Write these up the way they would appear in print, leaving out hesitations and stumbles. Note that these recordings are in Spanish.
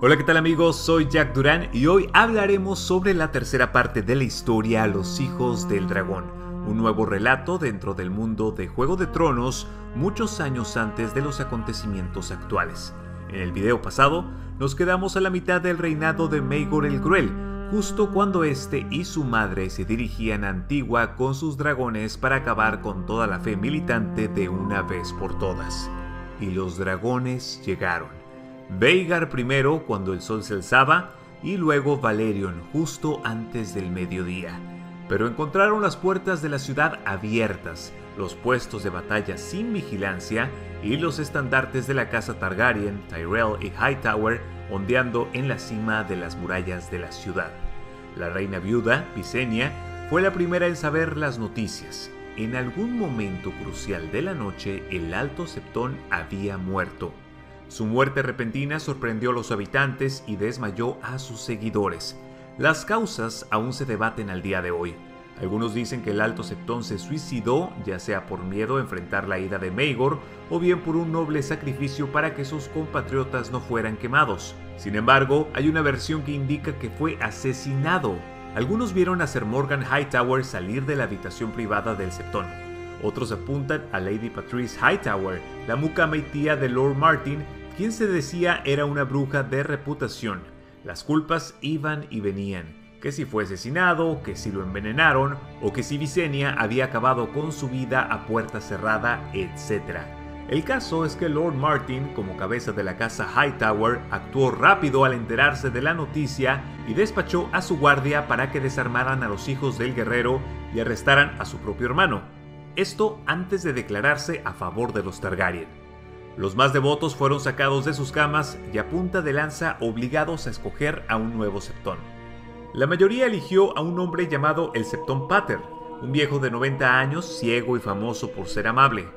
Hola, ¿qué tal amigos? Soy Jack Durán y hoy hablaremos sobre la tercera parte de la historia Los Hijos del Dragón, un nuevo relato dentro del mundo de Juego de Tronos muchos años antes de los acontecimientos actuales. En el video pasado nos quedamos a la mitad del reinado de Maegor el Cruel, justo cuando este y su madre se dirigían a Antigua con sus dragones para acabar con toda la fe militante de una vez por todas. Y los dragones llegaron. Vhagar primero cuando el sol se alzaba y luego Valerion justo antes del mediodía. Pero encontraron las puertas de la ciudad abiertas, los puestos de batalla sin vigilancia y los estandartes de la casa Targaryen, Tyrell y Hightower ondeando en la cima de las murallas de la ciudad. La reina viuda, Visenya, fue la primera en saber las noticias. En algún momento crucial de la noche, el Alto Septón había muerto. Su muerte repentina sorprendió a los habitantes y desmayó a sus seguidores. Las causas aún se debaten al día de hoy. Algunos dicen que el Alto Septón se suicidó, ya sea por miedo a enfrentar la ira de Maegor, o bien por un noble sacrificio para que sus compatriotas no fueran quemados. Sin embargo, hay una versión que indica que fue asesinado. Algunos vieron a Ser Morgan Hightower salir de la habitación privada del Septón. Otros apuntan a Lady Patrice Hightower, la mucama y tía de Lord Martin, quien se decía era una bruja de reputación. Las culpas iban y venían, que si fue asesinado, que si lo envenenaron, o que si Visenya había acabado con su vida a puerta cerrada, etc. El caso es que Lord Martin, como cabeza de la casa Hightower, actuó rápido al enterarse de la noticia y despachó a su guardia para que desarmaran a los hijos del guerrero y arrestaran a su propio hermano. Esto antes de declararse a favor de los Targaryen. Los más devotos fueron sacados de sus camas y a punta de lanza obligados a escoger a un nuevo Septón. La mayoría eligió a un hombre llamado el Septón Pater, un viejo de 90 años, ciego y famoso por ser amable.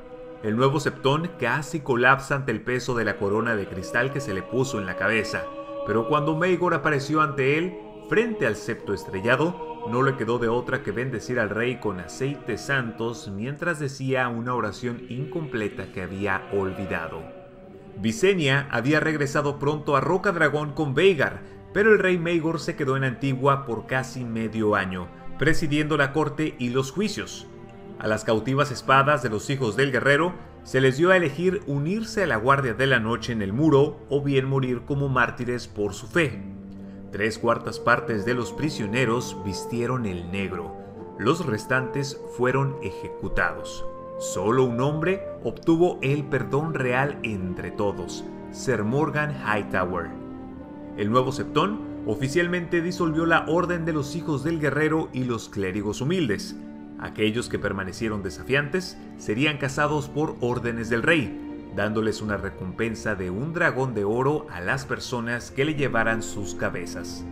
El nuevo Septón casi colapsa ante el peso de la corona de cristal que se le puso en la cabeza, pero cuando Maegor apareció ante él, frente al septo estrellado, no le quedó de otra que bendecir al rey con aceites santos mientras decía una oración incompleta que había olvidado. Visenya había regresado pronto a Rocadragón con Vhagar, pero el rey Maegor se quedó en Antigua por casi medio año, presidiendo la corte y los juicios. A las cautivas espadas de los hijos del guerrero se les dio a elegir unirse a la Guardia de la Noche en el Muro o bien morir como mártires por su fe. 3/4 partes de los prisioneros vistieron el negro. Los restantes fueron ejecutados. Solo un hombre obtuvo el perdón real entre todos, Ser Morgan Hightower. El nuevo Septón oficialmente disolvió la Orden de los Hijos del Guerrero y los clérigos humildes. Aquellos que permanecieron desafiantes serían cazados por órdenes del rey, dándoles una recompensa de un dragón de oro a las personas que le llevaran sus cabezas.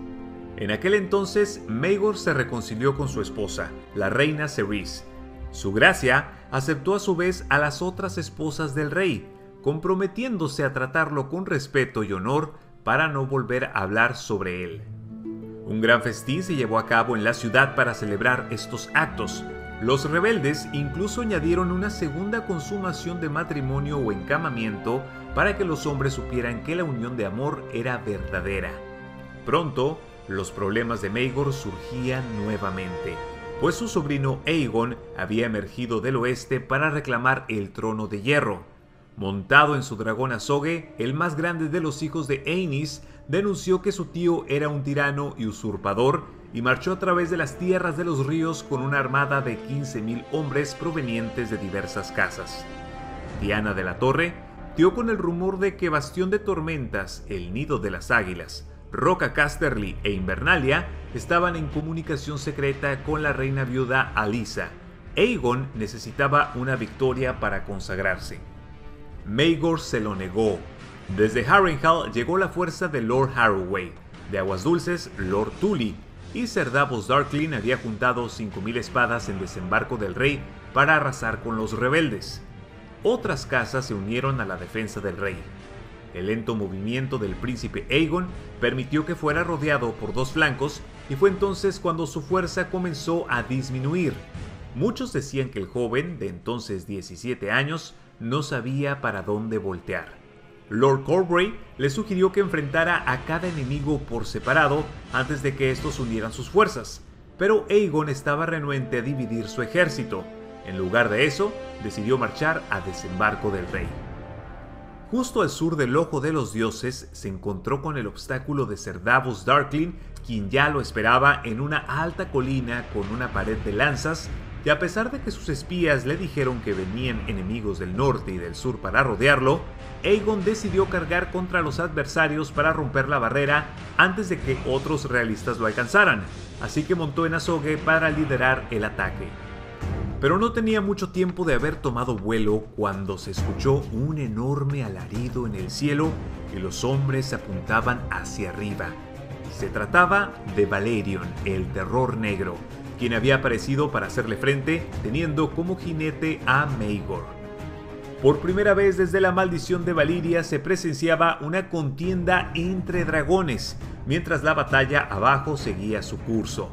En aquel entonces, Maegor se reconcilió con su esposa, la reina Cerys. Su gracia aceptó a su vez a las otras esposas del rey, comprometiéndose a tratarlo con respeto y honor para no volver a hablar sobre él. Un gran festín se llevó a cabo en la ciudad para celebrar estos actos. Los rebeldes incluso añadieron una segunda consumación de matrimonio o encamamiento para que los hombres supieran que la unión de amor era verdadera. Pronto, los problemas de Maegor surgían nuevamente, pues su sobrino Aegon había emergido del oeste para reclamar el trono de hierro. Montado en su dragón Azogue, el más grande de los hijos de Aenys denunció que su tío era un tirano y usurpador y marchó a través de las tierras de los ríos con una armada de 15,000 hombres provenientes de diversas casas. Diana de la Torre dio con el rumor de que Bastión de Tormentas, el Nido de las Águilas, Roca Casterly e Invernalia estaban en comunicación secreta con la reina viuda Alysa. Aegon necesitaba una victoria para consagrarse. Maegor se lo negó. Desde Harrenhal llegó la fuerza de Lord Harroway, de Aguas Dulces Lord Tully, y Ser Davos Darkling había juntado 5,000 espadas en desembarco del rey para arrasar con los rebeldes. Otras casas se unieron a la defensa del rey. El lento movimiento del príncipe Aegon permitió que fuera rodeado por dos flancos y fue entonces cuando su fuerza comenzó a disminuir. Muchos decían que el joven, de entonces 17 años, no sabía para dónde voltear. Lord Corbrae le sugirió que enfrentara a cada enemigo por separado antes de que estos unieran sus fuerzas, pero Aegon estaba renuente a dividir su ejército. En lugar de eso, decidió marchar a desembarco del rey. Justo al sur del Ojo de los Dioses se encontró con el obstáculo de Ser Davos Darkling, quien ya lo esperaba en una alta colina con una pared de lanzas, y a pesar de que sus espías le dijeron que venían enemigos del norte y del sur para rodearlo, Aegon decidió cargar contra los adversarios para romper la barrera antes de que otros realistas lo alcanzaran, así que montó en azogue para liderar el ataque. Pero no tenía mucho tiempo de haber tomado vuelo cuando se escuchó un enorme alarido en el cielo y los hombres apuntaban hacia arriba. Se trataba de Balerion, el Terror Negro, quien había aparecido para hacerle frente, teniendo como jinete a Maegor. Por primera vez desde la maldición de Valyria se presenciaba una contienda entre dragones, mientras la batalla abajo seguía su curso.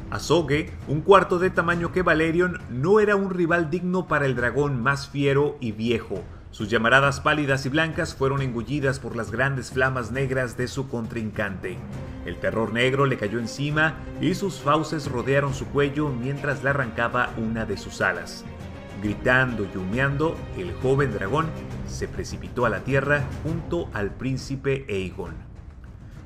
Azogue, un cuarto de tamaño que Balerion, no era un rival digno para el dragón más fiero y viejo. Sus llamaradas pálidas y blancas fueron engullidas por las grandes flamas negras de su contrincante. El Terror Negro le cayó encima y sus fauces rodearon su cuello mientras le arrancaba una de sus alas. Gritando y humeando, el joven dragón se precipitó a la tierra junto al príncipe Aegon.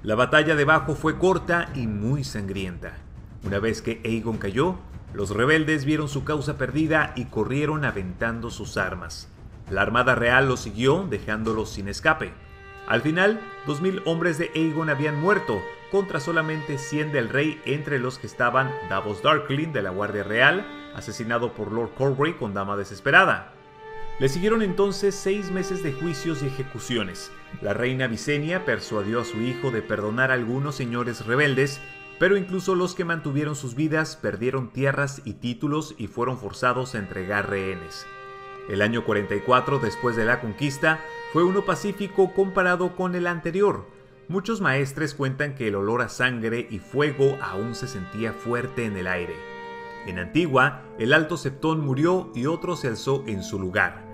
La batalla debajo fue corta y muy sangrienta. Una vez que Aegon cayó, los rebeldes vieron su causa perdida y corrieron aventando sus armas. La armada real los siguió, dejándolos sin escape. Al final, 2000 hombres de Aegon habían muerto, contra solamente 100 del rey, entre los que estaban Davos Darkling de la Guardia Real, asesinado por Lord Corbrae con Dama Desesperada. Le siguieron entonces 6 meses de juicios y ejecuciones. La reina Visenya persuadió a su hijo de perdonar a algunos señores rebeldes, pero incluso los que mantuvieron sus vidas perdieron tierras y títulos y fueron forzados a entregar rehenes. El año 44 después de la conquista fue uno pacífico comparado con el anterior. Muchos maestres cuentan que el olor a sangre y fuego aún se sentía fuerte en el aire. En Antigua, el Alto Septón murió y otro se alzó en su lugar.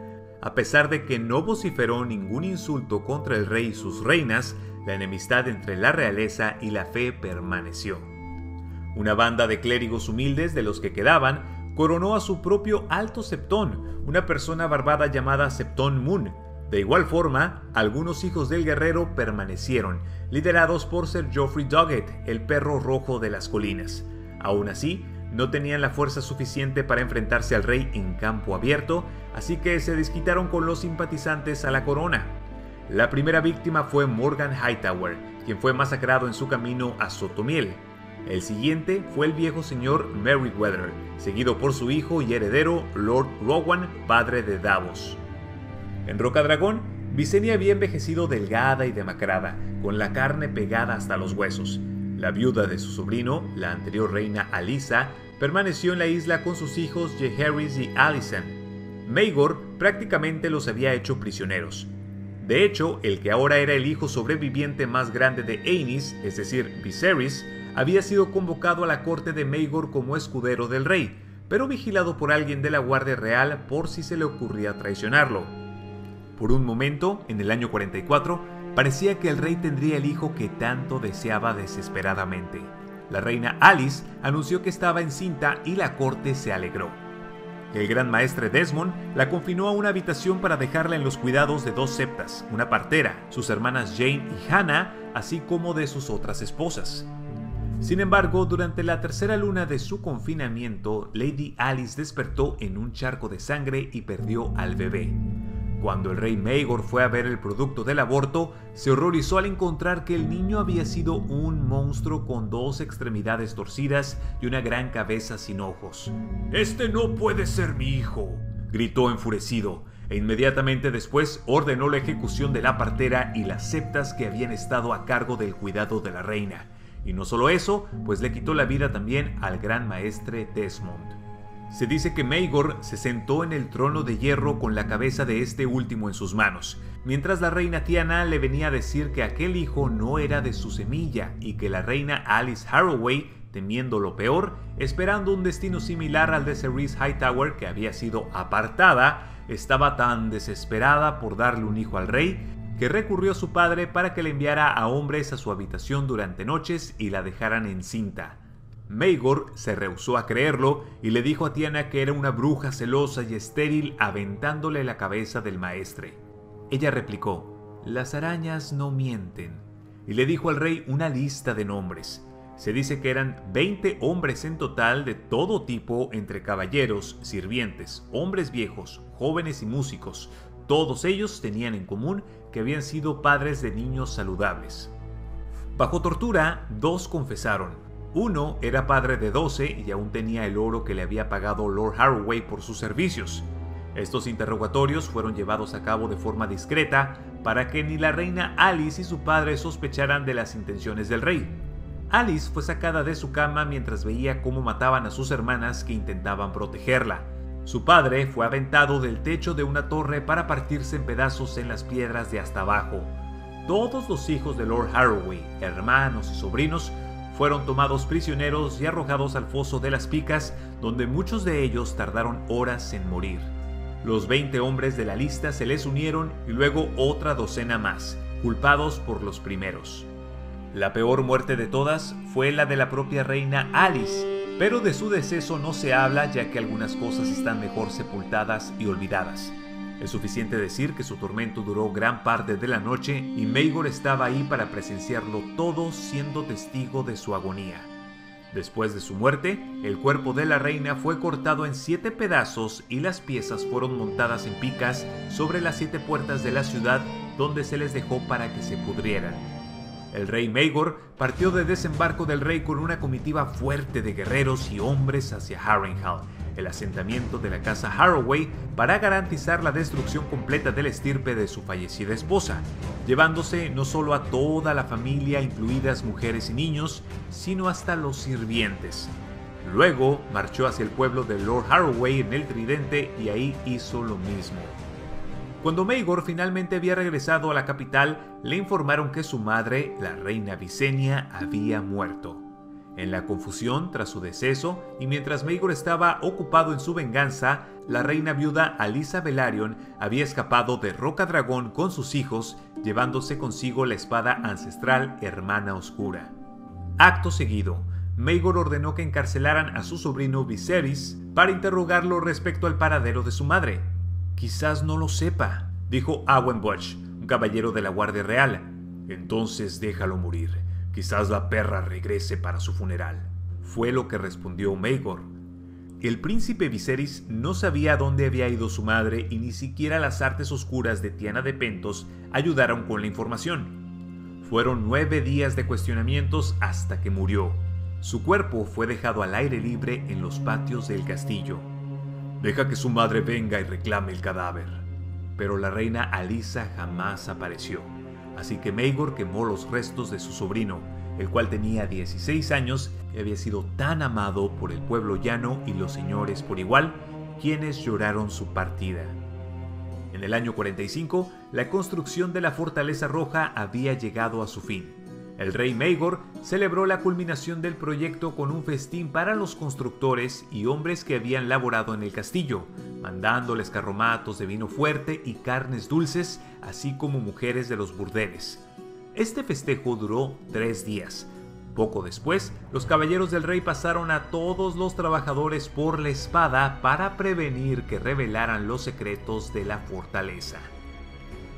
A pesar de que no vociferó ningún insulto contra el rey y sus reinas, la enemistad entre la realeza y la fe permaneció. Una banda de clérigos humildes de los que quedaban coronó a su propio Alto Septón, una persona barbada llamada Septón Moon. De igual forma, algunos hijos del guerrero permanecieron, liderados por Ser Joffrey Doggett, el perro rojo de las colinas. Aún así, no tenían la fuerza suficiente para enfrentarse al rey en campo abierto, así que se desquitaron con los simpatizantes a la corona. La primera víctima fue Morgan Hightower, quien fue masacrado en su camino a Sotomiel. El siguiente fue el viejo señor Merryweather, seguido por su hijo y heredero Lord Rowan, padre de Davos. En Rocadragón, Visenya había envejecido delgada y demacrada, con la carne pegada hasta los huesos. La viuda de su sobrino, la anterior reina Alysa, permaneció en la isla con sus hijos Jaehaerys y Alicent. Maegor prácticamente los había hecho prisioneros. De hecho, el que ahora era el hijo sobreviviente más grande de Aenys, es decir, Viserys, había sido convocado a la corte de Maegor como escudero del rey, pero vigilado por alguien de la Guardia Real por si se le ocurría traicionarlo. Por un momento, en el año 44, parecía que el rey tendría el hijo que tanto deseaba desesperadamente. La reina Alice anunció que estaba encinta y la corte se alegró. El gran maestre Desmond la confinó a una habitación para dejarla en los cuidados de 2 septas, una partera, sus hermanas Jane y Hannah, así como de sus otras esposas. Sin embargo, durante la tercera luna de su confinamiento, Lady Alice despertó en un charco de sangre y perdió al bebé. Cuando el rey Maegor fue a ver el producto del aborto, se horrorizó al encontrar que el niño había sido un monstruo con 2 extremidades torcidas y una gran cabeza sin ojos. «¡Este no puede ser mi hijo!», gritó enfurecido, e inmediatamente después ordenó la ejecución de la partera y las septas que habían estado a cargo del cuidado de la reina. Y no solo eso, pues le quitó la vida también al gran maestre Desmond. Se dice que Maegor se sentó en el trono de hierro con la cabeza de este último en sus manos, mientras la reina Tiana le venía a decir que aquel hijo no era de su semilla y que la reina Alice Harroway, temiendo lo peor, esperando un destino similar al de Cerys Hightower que había sido apartada, estaba tan desesperada por darle un hijo al rey que recurrió a su padre para que le enviara a hombres a su habitación durante noches y la dejaran encinta. Maegor se rehusó a creerlo y le dijo a Tiana que era una bruja celosa y estéril, aventándole la cabeza del maestre. Ella replicó: «Las arañas no mienten», y le dijo al rey una lista de nombres. Se dice que eran 20 hombres en total de todo tipo, entre caballeros, sirvientes, hombres viejos, jóvenes y músicos. Todos ellos tenían en común que habían sido padres de niños saludables. Bajo tortura, 2 confesaron. Uno era padre de 12 y aún tenía el oro que le había pagado Lord Harroway por sus servicios. Estos interrogatorios fueron llevados a cabo de forma discreta para que ni la reina Alice y su padre sospecharan de las intenciones del rey. Alice fue sacada de su cama mientras veía cómo mataban a sus hermanas que intentaban protegerla. Su padre fue aventado del techo de una torre para partirse en pedazos en las piedras de hasta abajo. Todos los hijos de Lord Harroway, hermanos y sobrinos, fueron tomados prisioneros y arrojados al foso de las Picas, donde muchos de ellos tardaron horas en morir. Los 20 hombres de la lista se les unieron y luego otra docena más, culpados por los primeros. La peor muerte de todas fue la de la propia reina Alice, pero de su deceso no se habla, ya que algunas cosas están mejor sepultadas y olvidadas. Es suficiente decir que su tormento duró gran parte de la noche y Maegor estaba ahí para presenciarlo todo, siendo testigo de su agonía. Después de su muerte, el cuerpo de la reina fue cortado en 7 pedazos y las piezas fueron montadas en picas sobre las 7 puertas de la ciudad, donde se les dejó para que se pudrieran. El rey Maegor partió de desembarco del rey con una comitiva fuerte de guerreros y hombres hacia Harrenhal, el asentamiento de la casa Harroway, para garantizar la destrucción completa de la estirpe de su fallecida esposa, llevándose no solo a toda la familia, incluidas mujeres y niños, sino hasta los sirvientes. Luego marchó hacia el pueblo de Lord Harroway en el Tridente y ahí hizo lo mismo. Cuando Maegor finalmente había regresado a la capital, le informaron que su madre, la reina Visenya, había muerto. En la confusión tras su deceso, y mientras Maegor estaba ocupado en su venganza, la reina viuda Alyssa Velaryon había escapado de Rocadragón con sus hijos, llevándose consigo la espada ancestral Hermana Oscura. Acto seguido, Maegor ordenó que encarcelaran a su sobrino Viserys para interrogarlo respecto al paradero de su madre. «Quizás no lo sepa», dijo Arwen Bush, un caballero de la Guardia Real. «Entonces déjalo morir. Quizás la perra regrese para su funeral», fue lo que respondió Maegor. El príncipe Viserys no sabía a dónde había ido su madre y ni siquiera las artes oscuras de Tiana de Pentos ayudaron con la información. Fueron 9 días de cuestionamientos hasta que murió. Su cuerpo fue dejado al aire libre en los patios del castillo. «Deja que su madre venga y reclame el cadáver». Pero la reina Alyssa jamás apareció, así que Maegor quemó los restos de su sobrino, el cual tenía 16 años y había sido tan amado por el pueblo llano y los señores por igual, quienes lloraron su partida. En el año 45, la construcción de la Fortaleza Roja había llegado a su fin. El rey Maegor celebró la culminación del proyecto con un festín para los constructores y hombres que habían laborado en el castillo, mandándoles carromatos de vino fuerte y carnes dulces, así como mujeres de los burdeles. Este festejo duró 3 días. Poco después, los caballeros del rey pasaron a todos los trabajadores por la espada para prevenir que revelaran los secretos de la fortaleza.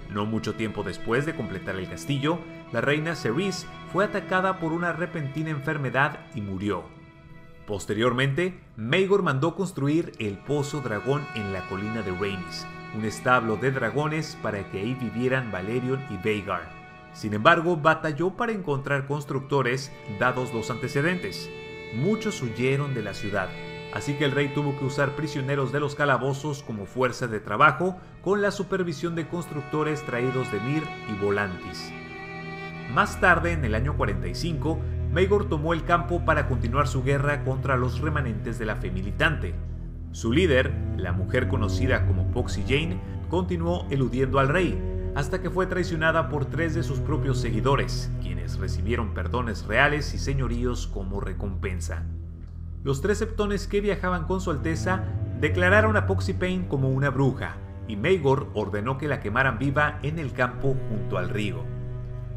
No mucho tiempo después de completar el castillo, la reina Cerys fue atacada por una repentina enfermedad y murió. Posteriormente, Maegor mandó construir el Pozo Dragón en la colina de Rhaenys, un establo de dragones para que ahí vivieran Balerion y Vhagar. Sin embargo, batalló para encontrar constructores dados los antecedentes. Muchos huyeron de la ciudad, así que el rey tuvo que usar prisioneros de los calabozos como fuerza de trabajo con la supervisión de constructores traídos de Myr y Volantis. Más tarde, en el año 45, Maegor tomó el campo para continuar su guerra contra los remanentes de la fe militante. Su líder, la mujer conocida como Foxy Jane, continuó eludiendo al rey, hasta que fue traicionada por 3 de sus propios seguidores, quienes recibieron perdones reales y señoríos como recompensa. Los 3 septones que viajaban con su alteza declararon a Foxy Pain como una bruja, y Maegor ordenó que la quemaran viva en el campo junto al río.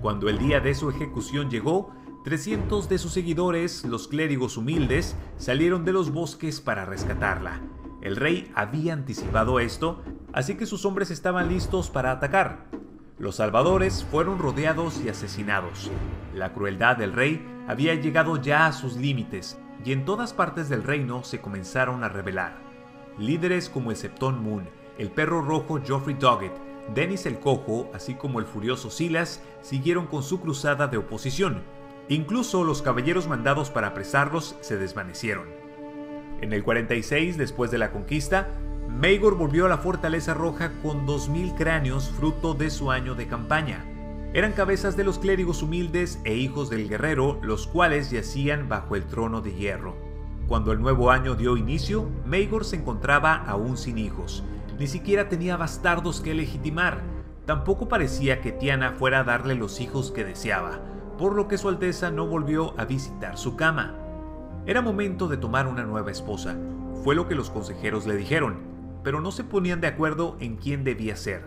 Cuando el día de su ejecución llegó, 300 de sus seguidores, los clérigos humildes, salieron de los bosques para rescatarla. El rey había anticipado esto, así que sus hombres estaban listos para atacar. Los salvadores fueron rodeados y asesinados. La crueldad del rey había llegado ya a sus límites, y en todas partes del reino se comenzaron a rebelar. Líderes como el Septón Moon, el perro rojo Joffrey Doggett, Dennis el Cojo, así como el furioso Silas, siguieron con su cruzada de oposición. Incluso los caballeros mandados para apresarlos se desvanecieron. En el 46, después de la conquista, Maegor volvió a la Fortaleza Roja con 2000 cráneos fruto de su año de campaña. Eran cabezas de los clérigos humildes e hijos del guerrero, los cuales yacían bajo el trono de hierro. Cuando el nuevo año dio inicio, Maegor se encontraba aún sin hijos. Ni siquiera tenía bastardos que legitimar. Tampoco parecía que Tiana fuera a darle los hijos que deseaba, por lo que su Alteza no volvió a visitar su cama. Era momento de tomar una nueva esposa, fue lo que los consejeros le dijeron, pero no se ponían de acuerdo en quién debía ser.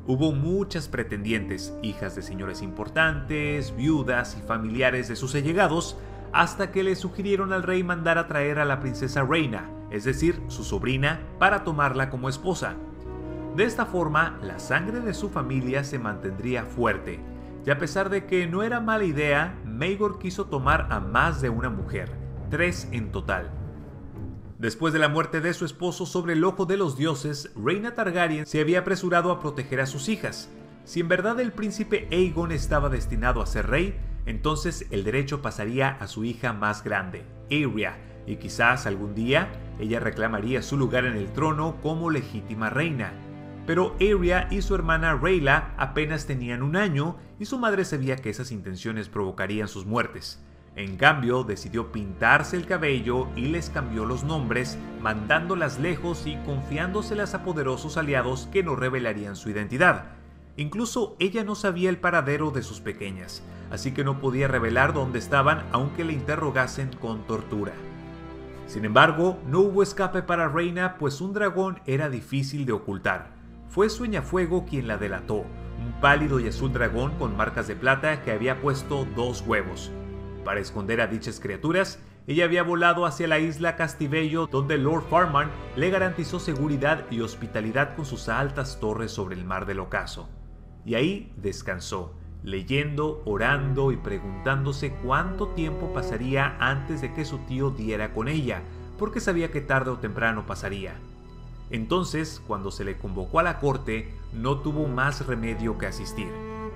Hubo muchas pretendientes, hijas de señores importantes, viudas y familiares de sus allegados, hasta que le sugirieron al rey mandar a traer a la princesa Rhaena, es decir, su sobrina, para tomarla como esposa. De esta forma, la sangre de su familia se mantendría fuerte, y a pesar de que no era mala idea, Maegor quiso tomar a más de una mujer, 3 en total. Después de la muerte de su esposo sobre el ojo de los dioses, Rhaena Targaryen se había apresurado a proteger a sus hijas. Si en verdad el príncipe Aegon estaba destinado a ser rey, entonces el derecho pasaría a su hija más grande, Aeria, y quizás algún día ella reclamaría su lugar en el trono como legítima reina. Pero Aeria y su hermana Rhaella apenas tenían 1 año y su madre sabía que esas intenciones provocarían sus muertes. En cambio, decidió pintarse el cabello y les cambió los nombres, mandándolas lejos y confiándoselas a poderosos aliados que no revelarían su identidad. Incluso ella no sabía el paradero de sus pequeñas, así que no podía revelar dónde estaban aunque le interrogasen con tortura. Sin embargo, no hubo escape para Rhaena, pues un dragón era difícil de ocultar. Fue Sueñafuego quien la delató, un pálido y azul dragón con marcas de plata que había puesto 2 huevos. Para esconder a dichas criaturas, ella había volado hacia la isla Castillo, donde Lord Farman le garantizó seguridad y hospitalidad con sus altas torres sobre el mar del ocaso. Y ahí descansó, leyendo, orando y preguntándose cuánto tiempo pasaría antes de que su tío diera con ella, porque sabía que tarde o temprano pasaría. Entonces, cuando se le convocó a la corte, no tuvo más remedio que asistir,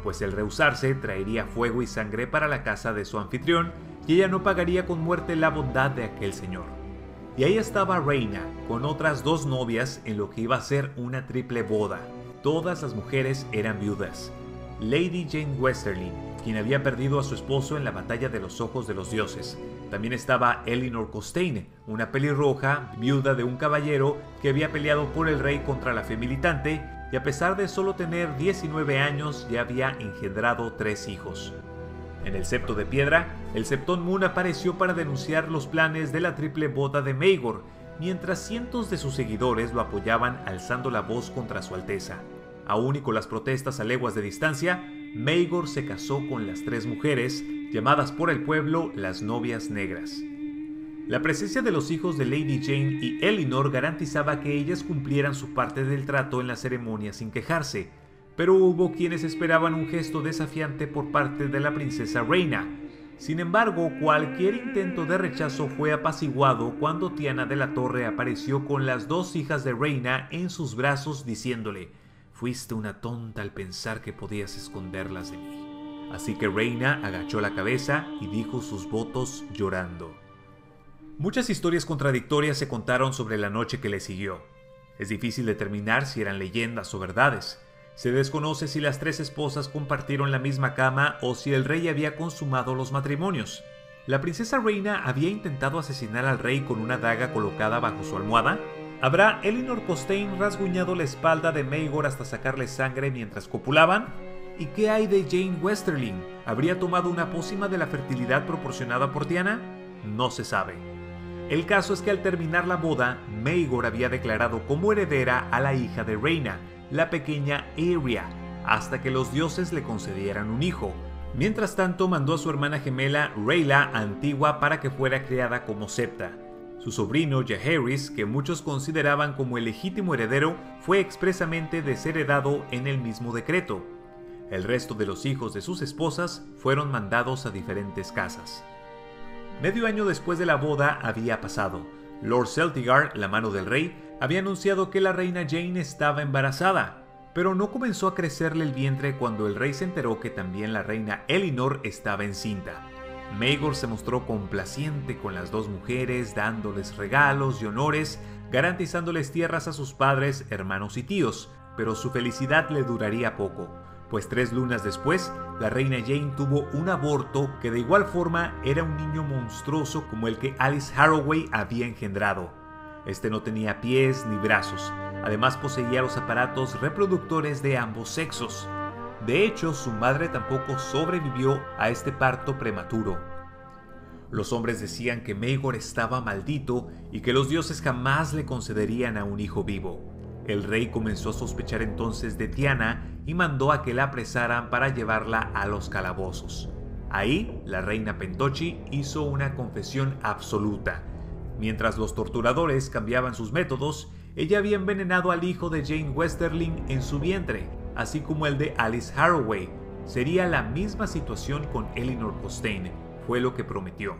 pues el rehusarse traería fuego y sangre para la casa de su anfitrión, y ella no pagaría con muerte la bondad de aquel señor. Y ahí estaba Rhaena, con otras 2 novias en lo que iba a ser una triple boda. Todas las mujeres eran viudas. Lady Jane Westerling, quien había perdido a su esposo en la batalla de los ojos de los dioses. También estaba Elinor Costane, una pelirroja, viuda de un caballero que había peleado por el rey contra la fe militante, y a pesar de solo tener 19 años ya había engendrado 3 hijos. En el Septo de Piedra, el Septón Moon apareció para denunciar los planes de la triple boda de Maegor, mientras cientos de sus seguidores lo apoyaban alzando la voz contra su alteza. Aún y con las protestas a leguas de distancia, Maegor se casó con las 3 mujeres, llamadas por el pueblo las novias negras. La presencia de los hijos de Lady Jane y Elinor garantizaba que ellas cumplieran su parte del trato en la ceremonia sin quejarse, pero hubo quienes esperaban un gesto desafiante por parte de la princesa Rhaena. Sin embargo, cualquier intento de rechazo fue apaciguado cuando Tiana de la Torre apareció con las 2 hijas de Rhaena en sus brazos diciéndole: «Fuiste una tonta al pensar que podías esconderlas de mí». Así que Rhaena agachó la cabeza y dijo sus votos llorando. Muchas historias contradictorias se contaron sobre la noche que le siguió. Es difícil determinar si eran leyendas o verdades. Se desconoce si las 3 esposas compartieron la misma cama o si el rey había consumado los matrimonios. ¿La princesa Rhaena había intentado asesinar al rey con una daga colocada bajo su almohada? ¿Habrá Elinor Costane rasguñado la espalda de Maegor hasta sacarle sangre mientras copulaban? ¿Y qué hay de Jane Westerling? ¿Habría tomado una pócima de la fertilidad proporcionada por Tiana? No se sabe. El caso es que al terminar la boda, Maegor había declarado como heredera a la hija de Rhaena, la pequeña Aeria, hasta que los dioses le concedieran un hijo. Mientras tanto, mandó a su hermana gemela Rhaella a Antigua para que fuera criada como septa. Su sobrino Jaehaerys, que muchos consideraban como el legítimo heredero, fue expresamente desheredado en el mismo decreto. El resto de los hijos de sus esposas fueron mandados a diferentes casas. Medio año después de la boda había pasado. Lord Celtigar, la mano del rey, había anunciado que la reina Jane estaba embarazada, pero no comenzó a crecerle el vientre cuando el rey se enteró que también la reina Elinor estaba encinta. Maegor se mostró complaciente con las dos mujeres, dándoles regalos y honores, garantizándoles tierras a sus padres, hermanos y tíos, pero su felicidad le duraría poco, pues 3 lunas después, la reina Jane tuvo un aborto que de igual forma era un niño monstruoso como el que Alice Harroway había engendrado. Este no tenía pies ni brazos, además poseía los aparatos reproductores de ambos sexos. De hecho, su madre tampoco sobrevivió a este parto prematuro. Los hombres decían que Maegor estaba maldito y que los dioses jamás le concederían a un hijo vivo. El rey comenzó a sospechar entonces de Tiana y mandó a que la apresaran para llevarla a los calabozos. Ahí, la reina Pentochi hizo una confesión absoluta. Mientras los torturadores cambiaban sus métodos, ella había envenenado al hijo de Jane Westerling en su vientre, así como el de Alice Harroway. Sería la misma situación con Elinor Costaigne, fue lo que prometió.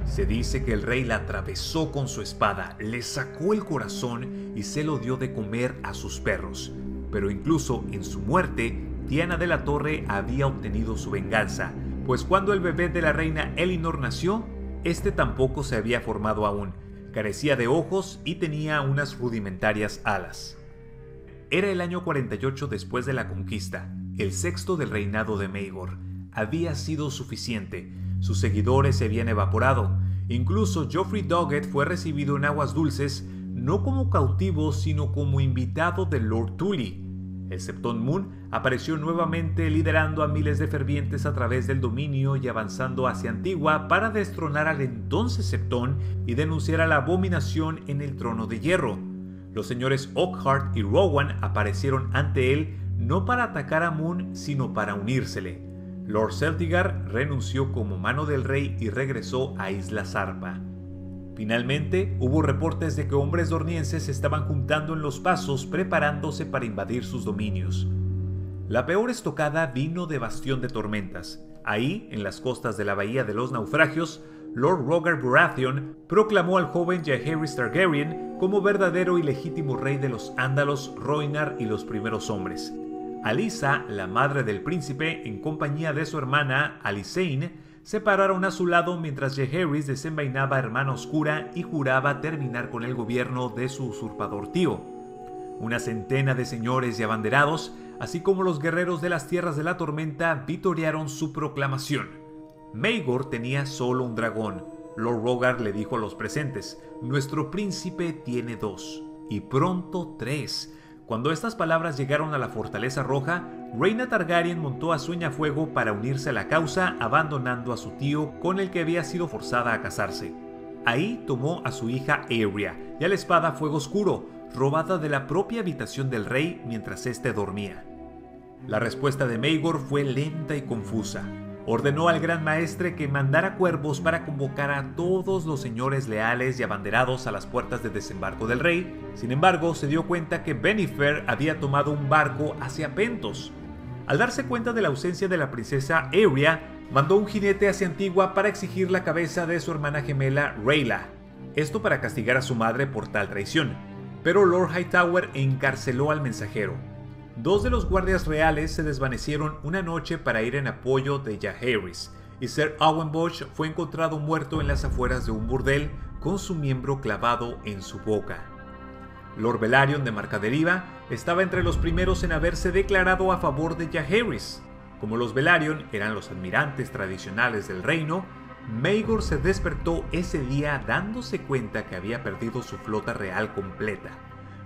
Se dice que el rey la atravesó con su espada, le sacó el corazón y se lo dio de comer a sus perros. Pero incluso en su muerte, Tiana de la Torre había obtenido su venganza, pues cuando el bebé de la reina Elinor nació, este tampoco se había formado aún, carecía de ojos y tenía unas rudimentarias alas. Era el año 48 después de la conquista, el sexto del reinado de Maegor. Había sido suficiente, sus seguidores se habían evaporado, incluso Joffrey Doggett fue recibido en aguas dulces, no como cautivo sino como invitado de Lord Tully. El Septon Moon apareció nuevamente liderando a miles de fervientes a través del dominio y avanzando hacia Antigua para destronar al entonces Septon y denunciar a la abominación en el trono de hierro. Los señores Oakhart y Rowan aparecieron ante él no para atacar a Moon, sino para unírsele. Lord Celtigar renunció como mano del rey y regresó a Isla Zarpa. Finalmente, hubo reportes de que hombres dornienses se estaban juntando en los pasos preparándose para invadir sus dominios. La peor estocada vino de Bastión de Tormentas. Ahí, en las costas de la Bahía de los Naufragios, Lord Rogar Baratheon proclamó al joven Jaehaerys Targaryen como verdadero y legítimo rey de los Ándalos, Rhoynar y los primeros hombres. Alysa, la madre del príncipe, en compañía de su hermana Alysanne, se pararon a su lado mientras Jaehaerys desenvainaba Hermana Oscura y juraba terminar con el gobierno de su usurpador tío. Una centena de señores y abanderados, así como los guerreros de las Tierras de la Tormenta, vitorearon su proclamación. Maegor tenía solo un dragón. Lord Rogar le dijo a los presentes: «Nuestro príncipe tiene 2, y pronto 3». Cuando estas palabras llegaron a la Fortaleza Roja, Rhaena Targaryen montó a Sueñafuego para unirse a la causa, abandonando a su tío con el que había sido forzada a casarse. Ahí tomó a su hija Aeria y a la espada Fuego Oscuro, robada de la propia habitación del rey mientras éste dormía. La respuesta de Maegor fue lenta y confusa. Ordenó al Gran Maestre que mandara cuervos para convocar a todos los señores leales y abanderados a las puertas de desembarco del rey. Sin embargo, se dio cuenta que Bennifer había tomado un barco hacia Pentos. Al darse cuenta de la ausencia de la princesa Aeria, mandó un jinete hacia Antigua para exigir la cabeza de su hermana gemela Rhaella. Esto para castigar a su madre por tal traición. Pero Lord Hightower encarceló al mensajero. 2 de los guardias reales se desvanecieron una noche para ir en apoyo de Jaehaerys, y Ser Owen Bosch fue encontrado muerto en las afueras de un burdel con su miembro clavado en su boca. Lord Velaryon de Marcaderiva estaba entre los primeros en haberse declarado a favor de Jaehaerys. Como los Velaryon eran los admirantes tradicionales del reino, Maegor se despertó ese día dándose cuenta que había perdido su flota real completa.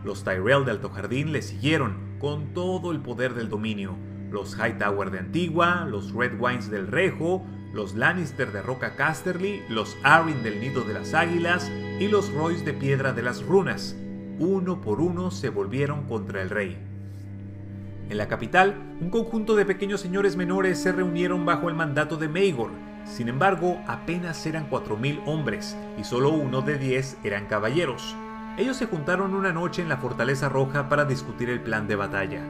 Los Tyrell de Alto Jardín le siguieron, con todo el poder del dominio. Los Hightower de Antigua, los Redwynes del Rejo, los Lannister de Roca Casterly, los Arryn del Nido de las Águilas, y los Roys de piedra de las runas. Uno por uno se volvieron contra el rey. En la capital, un conjunto de pequeños señores menores se reunieron bajo el mandato de Maegor. Sin embargo, apenas eran 4000 hombres, y solo uno de 10 eran caballeros. Ellos se juntaron una noche en la Fortaleza Roja para discutir el plan de batalla.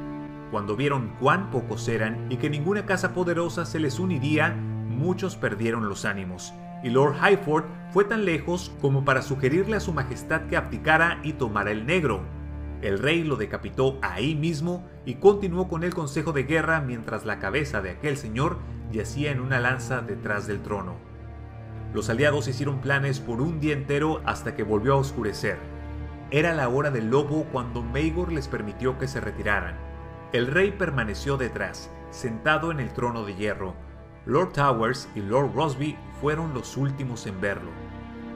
Cuando vieron cuán pocos eran y que ninguna casa poderosa se les uniría, muchos perdieron los ánimos, y Lord Highford fue tan lejos como para sugerirle a su majestad que abdicara y tomara el negro. El rey lo decapitó ahí mismo y continuó con el consejo de guerra mientras la cabeza de aquel señor yacía en una lanza detrás del trono. Los aliados hicieron planes por un día entero hasta que volvió a oscurecer. Era la hora del lobo cuando Maegor les permitió que se retiraran. El rey permaneció detrás, sentado en el trono de hierro. Lord Towers y Lord Rosby fueron los últimos en verlo.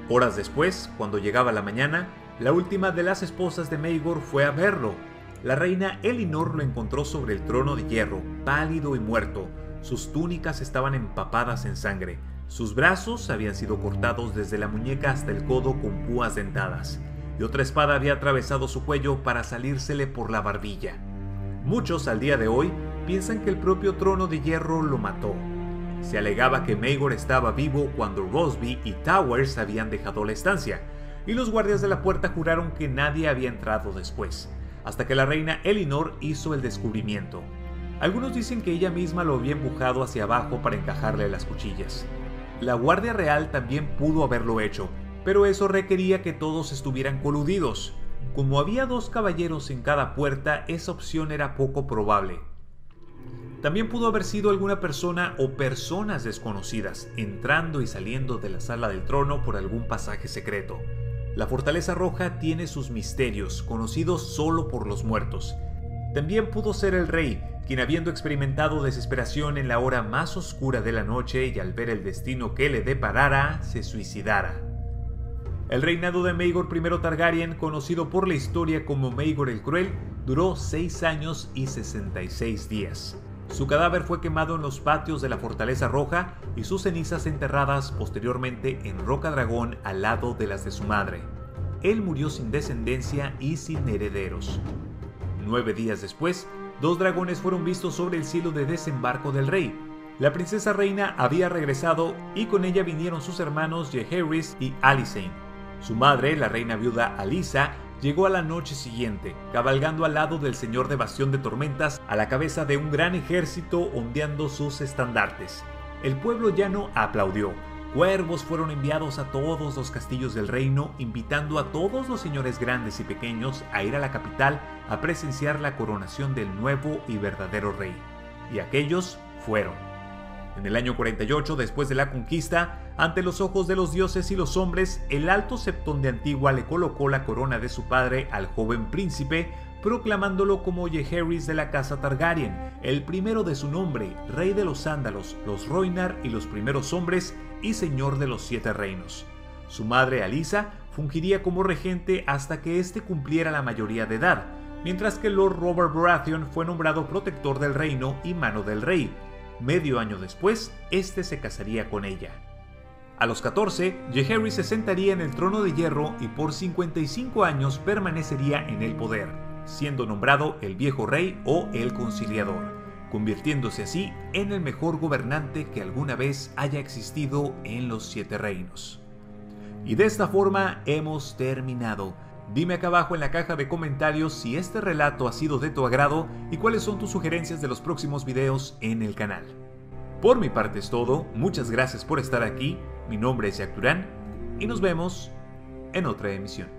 Horas después, cuando llegaba la mañana, la última de las esposas de Maegor fue a verlo. La reina Elinor lo encontró sobre el trono de hierro, pálido y muerto. Sus túnicas estaban empapadas en sangre. Sus brazos habían sido cortados desde la muñeca hasta el codo con púas dentadas, y otra espada había atravesado su cuello para salírsele por la barbilla. Muchos al día de hoy piensan que el propio trono de hierro lo mató. Se alegaba que Maegor estaba vivo cuando Rosby y Towers habían dejado la estancia, y los guardias de la puerta juraron que nadie había entrado después, hasta que la reina Elinor hizo el descubrimiento. Algunos dicen que ella misma lo había empujado hacia abajo para encajarle las cuchillas. La guardia real también pudo haberlo hecho, pero eso requería que todos estuvieran coludidos. Como había 2 caballeros en cada puerta, esa opción era poco probable. También pudo haber sido alguna persona o personas desconocidas, entrando y saliendo de la sala del trono por algún pasaje secreto. La Fortaleza Roja tiene sus misterios, conocidos solo por los muertos. También pudo ser el rey, quien habiendo experimentado desesperación en la hora más oscura de la noche y al ver el destino que le deparara, se suicidara. El reinado de Maegor I Targaryen, conocido por la historia como Maegor el Cruel, duró 6 años y 66 días. Su cadáver fue quemado en los patios de la Fortaleza Roja y sus cenizas enterradas posteriormente en Roca Dragón al lado de las de su madre. Él murió sin descendencia y sin herederos. 9 días después, 2 dragones fueron vistos sobre el cielo de desembarco del rey. La princesa reina había regresado y con ella vinieron sus hermanos Jaehaerys y Alysanne. Su madre, la reina viuda Alysa, llegó a la noche siguiente, cabalgando al lado del señor de Bastión de Tormentas a la cabeza de un gran ejército ondeando sus estandartes. El pueblo llano aplaudió. Cuervos fueron enviados a todos los castillos del reino, invitando a todos los señores grandes y pequeños a ir a la capital a presenciar la coronación del nuevo y verdadero rey. Y aquellos fueron. En el año 48, después de la conquista, ante los ojos de los dioses y los hombres, el alto septón de Antigua le colocó la corona de su padre al joven príncipe, proclamándolo como Jaehaerys de la casa Targaryen, el primero de su nombre, rey de los Sándalos, los Rhoynar y los primeros hombres, y señor de los 7 reinos. Su madre Alysa fungiría como regente hasta que éste cumpliera la mayoría de edad, mientras que Lord Robert Baratheon fue nombrado protector del reino y mano del rey. Medio año después, este se casaría con ella. A los 14, Jaehaerys se sentaría en el trono de hierro y por 55 años permanecería en el poder, siendo nombrado el viejo rey o el conciliador, convirtiéndose así en el mejor gobernante que alguna vez haya existido en los 7 reinos. Y de esta forma hemos terminado. Dime acá abajo en la caja de comentarios si este relato ha sido de tu agrado y cuáles son tus sugerencias de los próximos videos en el canal. Por mi parte es todo, muchas gracias por estar aquí, mi nombre es Jack Durán y nos vemos en otra emisión.